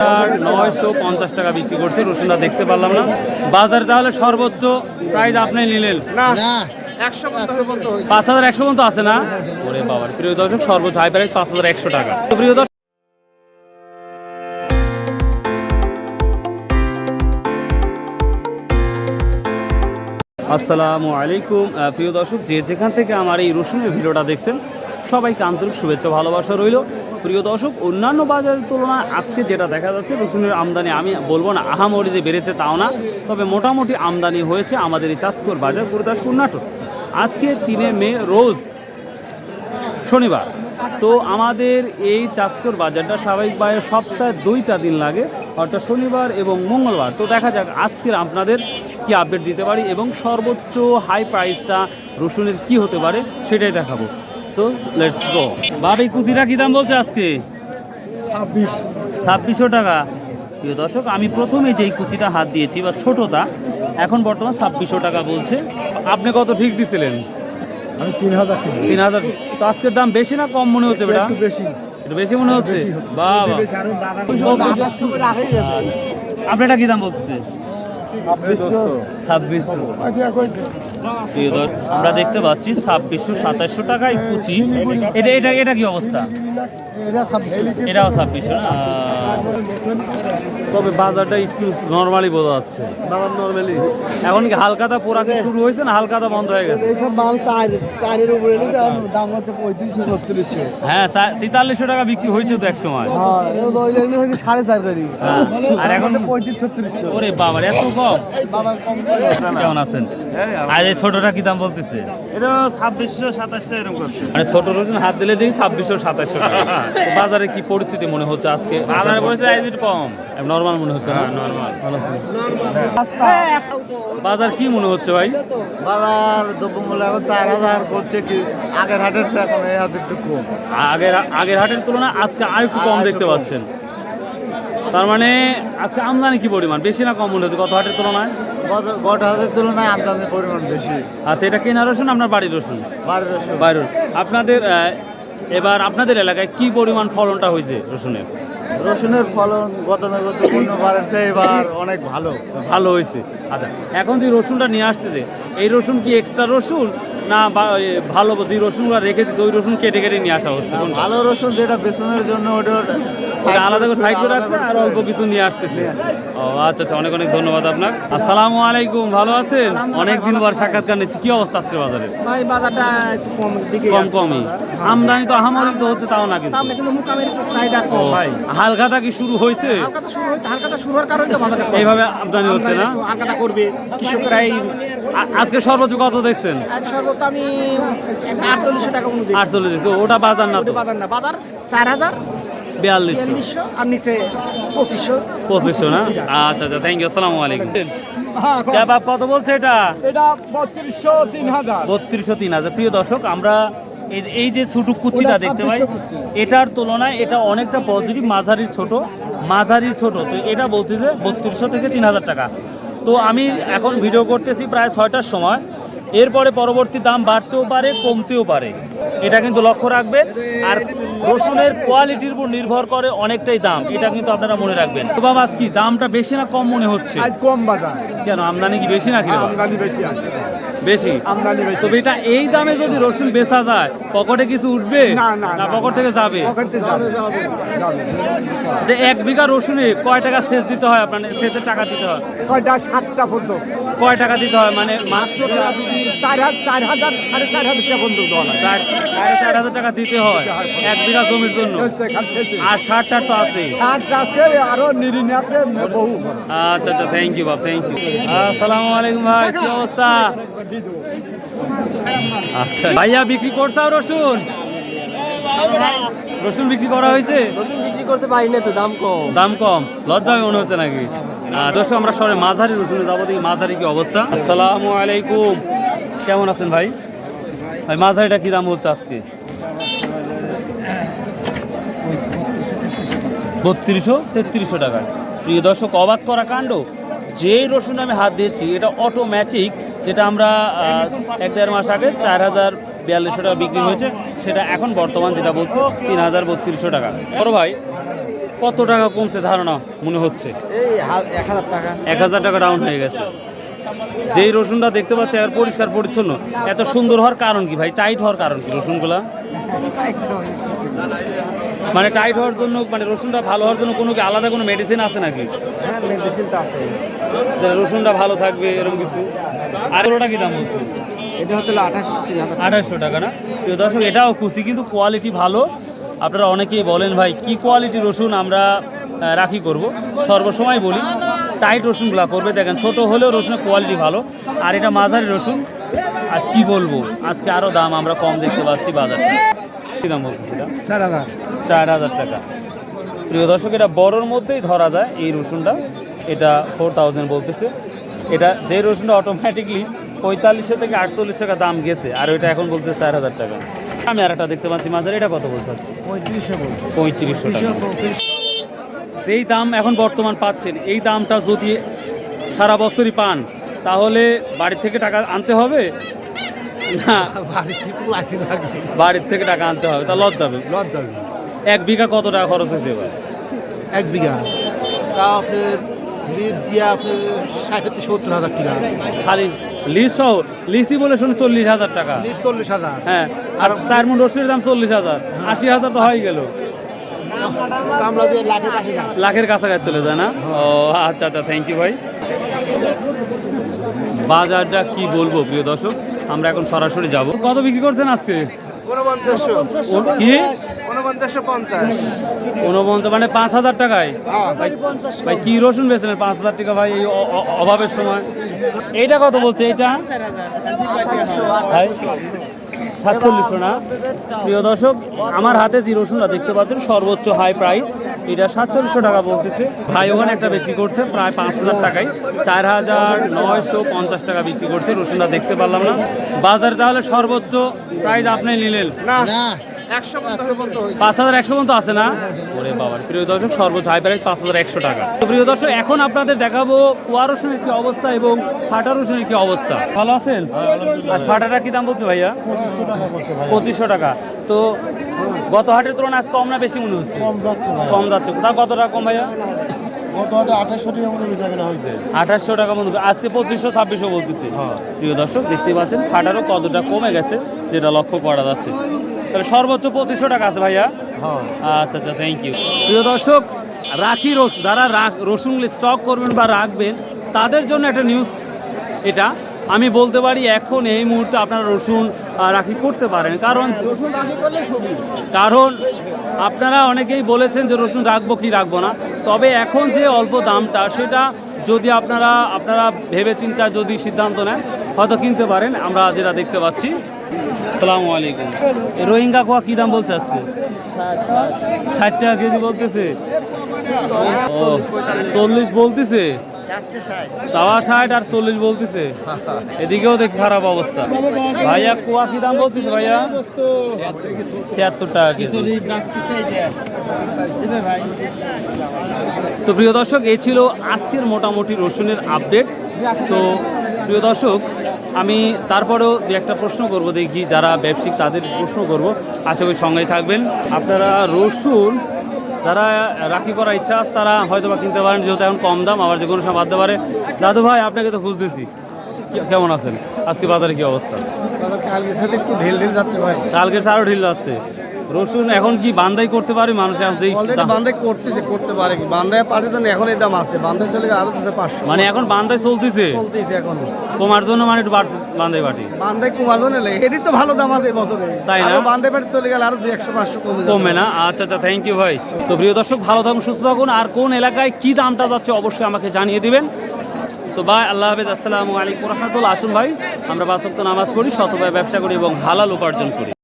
950 টাকা বিক্রি করছে। রসুনটা দেখতে পারলাম না বাজারে, তাহলে সর্বোচ্চ প্রাইস আপনি নিলেন না 5100 পর্যন্ত আছে না? ওরে বাবার, প্রিয় দর্শক সর্বোচ্চ হাই প্রাইস 5100 টাকা। তো প্রিয় দর্শক, আসসালামু আলাইকুম প্রিয় দর্শক, যে যেখান থেকে আমার এই রসুনের ভিডিওটা দেখছেন সবাইকে আন্তরিক শুভেচ্ছা ভালোবাসা রইল। প্রিয় দর্শক, অন্যান্য বাজারের তুলনায় আজকে যেটা দেখা যাচ্ছে রসুনের আমদানি আমি বলবো না আহামরি যে বেড়েছে তাও না, তবে মোটামুটি আমদানি হয়েছে আমাদের এই চাষকর বাজার গুরুদাসপুর নাটোর। আজকে 3 মে রোজ শনিবার। তো আমাদের এই চাষকর বাজারটা স্বাভাবিকভাবে সপ্তাহে 2টা দিন লাগে, অর্থাৎ শনিবার এবং মঙ্গলবার। তো দেখা যাক আজকের আপনাদের কি আপডেট দিতে পারি এবং সর্বোচ্চ হাই প্রাইসটা রসুনের কি হতে পারে সেটাই দেখাবো। তো লেটস গো। বাবা, এই কুচিটা কি দাম বলছে আজকে? 2600 টাকা। প্রিয় দর্শক, আমি প্রথমে যেই কুচিটা হাত দিয়েছি বা ছোটটা, এখন বর্তমান 2600 টাকা বলছে। আপনি কত ঠিক দিছিলেন? আমি 3000 3000। তো আজকের দাম বেশি না কম মনে হচ্ছে বেটা? একটু বেশি, একটু বেশি মনে হচ্ছে। বাবা, আপনারটা কি দাম বলতেছে? 2600। আমরা দেখতে পাচ্ছি 2600-2700 টাকায় কুচি। এটা কি অবস্থা? এটাও 2600 না? তবে বাজারটা একটু নর্মালি বোঝা যাচ্ছে। নর্মালি এখন কি হালকাতা পোড়াকে শুরু হয়েছে না হালকাতা বন্ধ হয়ে গেছে? এইসব মাল চারের উপরে দাম হচ্ছে 3500-3600। হ্যাঁ, 4300 টাকা বিক্রি হয়েছে তো এক সময়। হ্যাঁ, ওই জন্য হচ্ছে 4.5 করি। আর এখন 3500-3600। ওরে বাবা, এত কম! বাবা কম। কেমন আছেন? আর এই ছোটটা কি দাম বলতেছে? এটা 2600-2700 এরকম করছে। মানে ছোট রসুন হাত দিলে দেখি 2600-2700 টাকা। তো বাজারে কি পরিস্থিতি মনে হচ্ছে আজকে? বাজারে বসে আইজিট কম। নরমাল মনে হচ্ছে না? নরমাল। ভালো আছে। বাজার কি মনে হচ্ছে ভাই? বাজার দ্রব্যমূল্য এখন 4000 করছে, কি আগের হাটের চেয়ে এখন এই হাতে একটু কম। আগের হাটের তুলনায় আজকে আর একটু কম দেখতে পাচ্ছেন। তার মানে আজকে আমদানি কি পরিমাণ বেশি না কম মনে হচ্ছে গত হাটের তুলনায়? গত হাটের তুলনায় আমদানির পরিমাণ বেশি। আচ্ছা, এটা কেনা রসুন আপনার বাড়ির রসুন? বাড়ির বাইরের। আপনাদের এবার আপনাদের এলাকায় কি পরিমাণ ফলনটা হয়েছে রসুনের? রসুনের ফলন গত অন্যবারের চেয়ে এবার অনেক ভালো হয়েছে। আচ্ছা, এখন যে রসুনটা নিয়ে আসতেছে এই রসুন কি এক্সট্রা রসুন না ভালো যে রসুনগুলো রেখে দিচ্ছে ওই রসুন কেটে কেটে নিয়ে আসা হচ্ছে? ভালো রসুন যেটা বেচনের জন্য ওটা আলাদা করে সাইড করে রাখছে আর অল্প কিছু নিয়ে আসতেছে। ও আচ্ছা আচ্ছা, অনেক অনেক ধন্যবাদ আপনার। আসসালামু আলাইকুম, ভালো আছেন? অনেকদিন পর সাক্ষাৎকার নিচ্ছি। কি অবস্থা আজকের বাজারে? ভাই বাজারটা একটু কম দিকে কমই আমদানি তো আহামরি তো হচ্ছে তাও না, কিন্তু চাহিদা কম ভাই। হালখাতা কি শুরু হয়েছে? হালকাটা শুরু হওয়ার কারণে তো বাজারটা কম। এইভাবে আমদানি হচ্ছে না? হালকাটা করবে কৃষকরা। এই আজকে সর্বোচ্চ কত দেখছেন? আজ সর্বোচ্চ আমি 4800 টাকা অনুযায়ী 48। তো ওটা বাজার না তো? বাজার না, বাজার 4000 4200 আর নিচে 2500 না? আচ্ছা আচ্ছা, থ্যাংক ইউ। আসসালামু আলাইকুম। কত বলছে এটা? এটা 3200 3000 3200 3000। প্রিয় দর্শক, আমরা এই যে ছোট কুচিটা দেখতে পাই এটার তুলনায় এটা অনেকটা পজিটিভ, মাঝারির ছোট। তো এটা বলতেছে 3200 থেকে 3000 টাকা। তো আমি এখন ভিডিও করতেছি প্রায় 6টার সময়, এরপরে পরবর্তী দাম বাড়তেও পারে কমতেও পারে, এটা কিন্তু লক্ষ্য রাখবেন। আর রসুনের কোয়ালিটির উপর নির্ভর করে অনেকটাই দাম, এটা কিন্তু আপনারা মনে রাখবেন। তো বাবা, আজ কি দামটা বেশি না কম মনে হচ্ছে? আজ কম বাজার। কেন, আমদানি কি বেশি নাকি? আমদানি বেশি আছে। বেশি আমদানি বেশি। তো এটা এই দামে যদি রসুন বেচা যায় পকেটে কিছু উঠবে না? পকেট থেকে যাবে। যে 1 বিঘা রসুনে কয় টাকা সেচ দিতে হয়? আপনার সেচের টাকা দিতে হয় 6টা 7টা পর্যন্ত। কয় টাকা দিতে হয়? মানে 4000 4500 টাকা পর্যন্ত দেওয়া হয়। 4,500 টাকা দিতে হয় 1 বিঘা জমির জন্য। আর 60টা তো আছে। 60 আছে, আরো নিরিনে আছে বহু। আচ্ছা আচ্ছা, থ্যাংক ইউ বাপ, থ্যাংক ইউ। আসসালামু আলাইকুম ভাই, কি অবস্থা? আচ্ছা ভাইয়া, বিক্রি করছাও রসুন? রসুন বিক্রি করা হয়েছে? রসুন বিক্রি করতে পারি না তো, দাম কম। লজ্জা মনে হচ্ছে নাকি? দর্শক, আমরা সবাই মাঝারি রসুনে যাবো, দেখি মাঝারি কি অবস্থা। আসসালামু আলাইকুম, কেমন আছেন ভাই? ভাই মাঝারিটা কি দাম হচ্ছে আজকে? 3200-3300 টাকা। প্রিয় দর্শক, অবাক করা কাণ্ড, যেই রসুন আমি হাত দিয়েছি এটা অটোমেটিক, যেটা আমরা 1-1.5 মাস আগে 4042 টাকা বিক্রি হয়েছে, সেটা এখন বর্তমান যেটা বলছে 3000-3200 টাকা। বড় ভাই, কত টাকা কমছে ধারণা মনে হচ্ছে? এই 1000 টাকা। 1000 টাকা ডাউন হয়ে গেছে। যেই রসুনটা দেখতে পাচ্ছি আর পরিষ্কার পরিচ্ছন্ন, এত সুন্দর হওয়ার কারণ কি ভাই? টাইট হওয়ার কারণ কি রসুনগুলা? মানে টাইট হওয়ার জন্য, মানে রসুনটা ভালো হওয়ার জন্য কোনো কি আলাদা কোনো মেডিসিন আছে নাকি? হ্যাঁ, মেডিসিন তো আছে। যে রসুনটা ভালো থাকবে এরকম কিছু? আর ওটা কি দাম বলছে? এটা হচ্ছে 2800 টাকা না? প্রিয় দর্শক, এটাও খুশি, কিন্তু কোয়ালিটি ভালো। আপনারা অনেকেই বলেন ভাই কি কোয়ালিটি রসুন আমরা রাখি করব, সর্বসময় বলি টাইট রসুনগুলা করবে। দেখেন ছোট হলেও রসুনের কোয়ালিটি ভালো, আর এটা মাঝারি রসুন। আজ কি বলবো, আজকে আরও দাম আমরা কম দেখতে পাচ্ছি বাজারে। কি দাম বলতেছি এটা? 4000। 4000 টাকা। প্রিয় দর্শক, এটা বড়োর মধ্যেই ধরা যায় এই রসুনটা। এটা 4000 বলতেছে। এটা যে রসুনটা অটোমেটিকলি 4500 থেকে 48 টাকা দাম গেছে, আর ওইটা এখন বলছে 4000 টাকা। আমি আর একটা দেখতে পাচ্ছি মাঝারি, এটা কত বলছে? 3500 টাকা। যেই দাম এখন বর্তমান পাচ্ছেন, এই দামটা যদি সারা বছরই পান তাহলে বাড়ি থেকে টাকা আনতে হবে না? বাড়ির থেকে টাকা আনতে হবে, তা লস যাবে। 1 বিঘা কত টাকা খরচ হয়েছে এবার? 1 বিঘা তা আপনার লিজ দিয়ে আপনার 60-70 টাকা। খালি লিজ সহ? লিজই বলে শুনে 40,000 টাকা। লিজ 40,000। হ্যাঁ, আর 4 মণ রসুনের দাম 40,000, 80,000 তো হয়ে গেল। আমরা দিয়ে লাখের কাছে যাই। লাখের কাছাকাছি চলে যায় না? ও আচ্ছা আচ্ছা, থ্যাংক ইউ ভাই। বাজারটা কি বলবো প্রিয় দর্শক, আমরা এখন সরাসরি যাব। কত বিক্রি করছেন আজকে? 4900। কি 4950। 49, মানে 5000 টাকায়? ভাই কি রসুন বেচলেন 5000 টাকা ভাই এই অভাবের সময়? এইটা কত বলছে এইটা? ভাই 4700 না? প্রিয় দর্শক, আমার হাতে যে রসুনটা দেখতে পাচ্ছেন সর্বোচ্চ হাই প্রাইস, এটা 4700 টাকা বলতেছে ভাই। ওখানে একটা বিক্রি করছে প্রায় 5000 টাকায়, 4950 টাকা বিক্রি করছে। রসুনটা দেখতে পারলাম না বাজারে। তাহলে সর্বোচ্চ প্রাইস আপনি নিলেন? না, 5100 পর্যন্ত আছে না? ওরে বাবার। প্রিয় দর্শক, সর্বোচ্চ হাই প্রাইস 5100 টাকা। তো প্রিয় দর্শক, এখন আপনাদের দেখাবো কুয়া রসুনের কি অবস্থা এবং ফাটা রসুনের কি অবস্থা। ভালো আছেন? আর ফাটাটা কি দাম বলছে ভাইয়া? 2500 টাকা। তো গত হাটের তুলনায় আজ কম না বেশি মনে হচ্ছে? কম যাচ্ছে। তা কত টাকা কম ভাইয়া? 2800 টাকা মনে হচ্ছে, আজকে 2500-2600 বলতেছে। প্রিয় দর্শক, দেখতে পাচ্ছেন ফাটারও কতটা কমে গেছে, যেটা লক্ষ্য করা যাচ্ছে। তাহলে সর্বোচ্চ 2500 টাকা আছে ভাইয়া? আচ্ছা আচ্ছা, থ্যাংক ইউ। প্রিয় দর্শক, রাখি রসুন, যারা রসুন স্টক করবেন বা রাখবেন তাদের জন্য একটা নিউজ এটা। আমি বলতে পারি এখন এই মুহূর্তে আপনারা রসুন রাখি করতে পারেন, কারণ আপনারা অনেকেই বলেছেন যে রসুন রাখবো কি রাখবো না। তবে এখন যে অল্প দামটা, সেটা যদি আপনারা ভেবে চিন্তা যদি সিদ্ধান্ত নেন হয়তো কিনতে পারেন, আমরা যেটা দেখতে পাচ্ছি। আসসালামু আলাইকুম। রোহিঙ্গা কোয়া কি দাম বলছে আজকে? 60 টাকা কেজি বলতেছে। ও 40 বলতেছে, চাওয়া 60 আর 40 বলতেছে। এদিকেও দেখি খারাপ অবস্থা। ভাইয়া কোয়া কি দাম বলতেছে ভাইয়া? 76 টাকা কেজি। তো প্রিয় দর্শক, এই ছিল আজকের মোটামুটি রসুনের আপডেট। তো প্রিয় দর্শক, আমি তারপরেও দু একটা প্রশ্ন করব, দেখি যারা ব্যবসায়িক তাদের প্রশ্ন করব, আশা করি সঙ্গেই থাকবেন। আপনারা রসুন যারা রাখি করার ইচ্ছা আছে তারা হয়তো বা কিনতে পারেন, যেহেতু এখন কম দাম, আবার যে কোনো সময় বাড়তে পারে। দাদু ভাই, আপনাকে তো খুঁজতেছি, কেমন আছেন? আজকে বাজারে কি অবস্থা? কালকের সাথে একটু ঢিল যাচ্ছে ভাই। কালকের আরও ঢিল যাচ্ছে। রসুন এখন কি বান্দাই করতে পারে মানুষ? বান্দাই করতে পারে কি? বান্দায় পারে তো এখন এই দাম আছে, বান্দায় চলে গেলে আরো 500। মানে এখন বান্দাই চলতেছে এখন কমার জন্য, মানে একটু বাড়ছে বান্দাই পাটি। বান্দায় কমার জন্য এরই তো ভালো দাম আছে বছরে, তাই না? বান্দায় পাটি চলে গেলে আরো 200-500 কমে না? আচ্ছা আচ্ছা, থ্যাংক ইউ ভাই। তো প্রিয় দর্শক, ভালো থাকুন, সুস্থ থাকুন। আর কোন এলাকায় কি দামটা যাচ্ছে অবশ্যই আমাকে জানিয়ে দিবেন। তো ভাই, আল্লাহ হাফেজ, আসসালামু আলাইকুম রহমতুল্লাহ। আসুন ভাই, আমরা 5 ওয়াক্ত নামাজ পড়ি, শতভাবে ব্যবসা করি এবং হালাল উপার্জন করি।